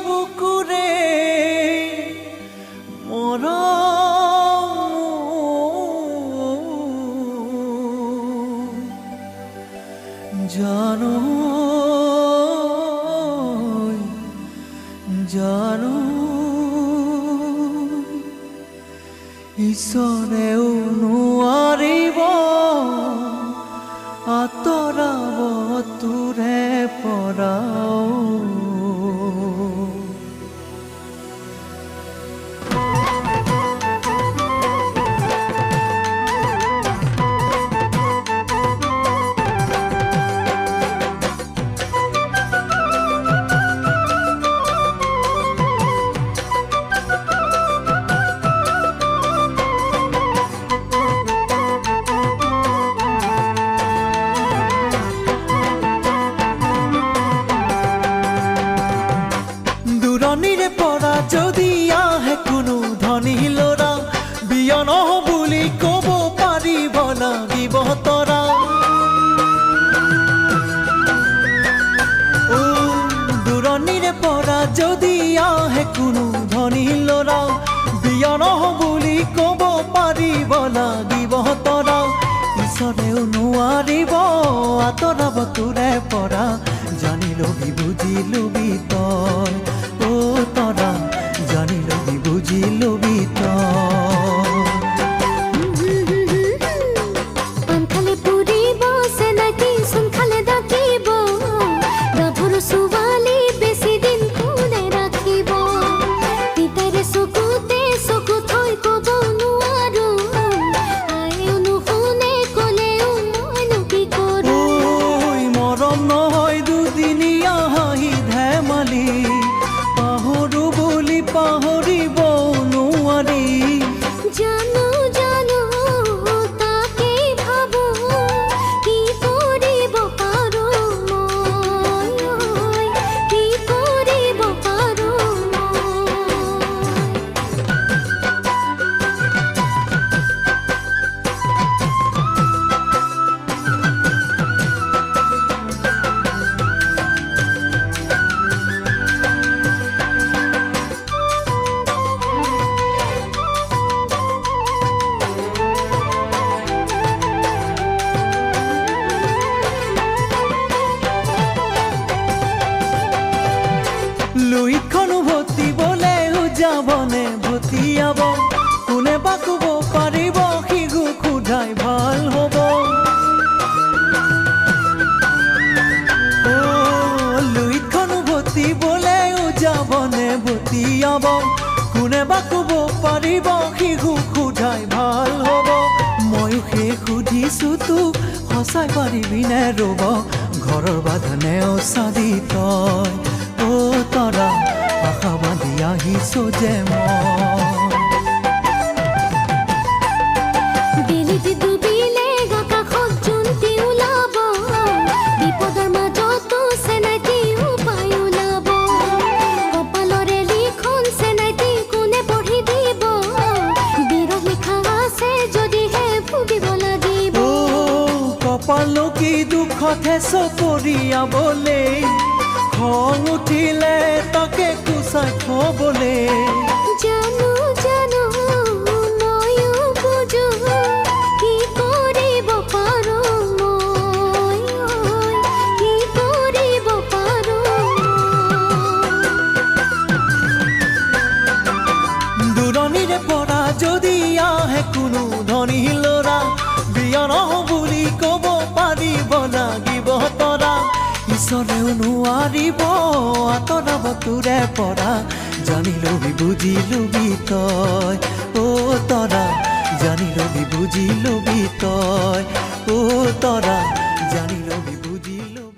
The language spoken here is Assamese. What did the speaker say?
বুকুৰে জানো জানো ঈশ্বৰেও নোৱাৰিব আঁতৰাব তোৰে পৰাও। দূৰণিৰে পৰা যদি আহে কোনো ধনী ল'ৰা, বিয়া নহ বুলি ক'ব পাৰিব লাগিব তৰা। দূৰণিৰে পৰা যদি আহে কোনো ধনী ল'ৰা, বিয়া নহ বুলি ক'ব পাৰিব লাগিব তৰা। ঈশ্বৰেও নোৱাৰিব আঁতৰাব তোৰে পৰা, জানি লবি বুজি লবি তই তৰা, জানি লবি বুজি লবি পানখালে পুৰিব চেনাকি সোনখালে ডাকিব, গাভৰু ছোৱালী বেছি দিন কোনে ৰাখিব। পিতাইৰে চকুতে চকু থৈ ক'ব নোৱাৰো, আইও নুশুনে ক'লেও মইনো কি কৰোঁ। মৰম নহয় দুদিনীয়া হাঁহি ধেমালি, পাহৰো বুলি পাহৰিব নোৱাৰি। জানো জানো তাকেই ভাবো, কি কৰিব পাৰোঁ মই, কি কৰিব পাৰোঁ লুইখনো ভতিবলেও যাবনে ভতিয়াব, কোনে বা ক'ব পাৰিব শিশু ক্ষুধাই ভাল হ'ব। লুইখনো ভতিবলেও যাবনে ভতিয়াব, কোনে বা ক'ব পাৰিব শিশু ক্ষুধাই ভাল হ'ব। ময়ো সেই সুধিছো তোক সঁচাই পাৰিবিনে ৰ'ব, ঘৰৰ বাধানেও চাদি তই তৰা, আশা বান্ধি আহিছো যে বেলিটি ডুবিলে আকাশত জোনটি ওলাব, বিপদৰ মাজতো চেনাইটি উপায় ওলাব। কপালৰে লিখন চেনাইটি কোনে পঢ়ি দিব, বিৰহ লিখা আছে যদিহে ভুগিব লাগিব। কপালো কি দুখতহে চকৰিয়াবলে, খং উঠিলে তাকে কুচাই থবলে। জানো জানো ময়ো বুজো, কি কৰিব পাৰোঁ মই, কি কৰিব পাৰোঁ। দূৰণিৰে পৰা যদি আহে কোনো ধনী ল'ৰা, বিয়া নহ বুলি ক'ব পাৰিব লাগিব তৰা। ঈশ্বৰেও নোৱাৰিব আঁতৰাব তোৰে পৰা, জানি লবি বুজি লবি তই তৰা, জানি লবি বুজি লবি তই তৰা, জানি লবি।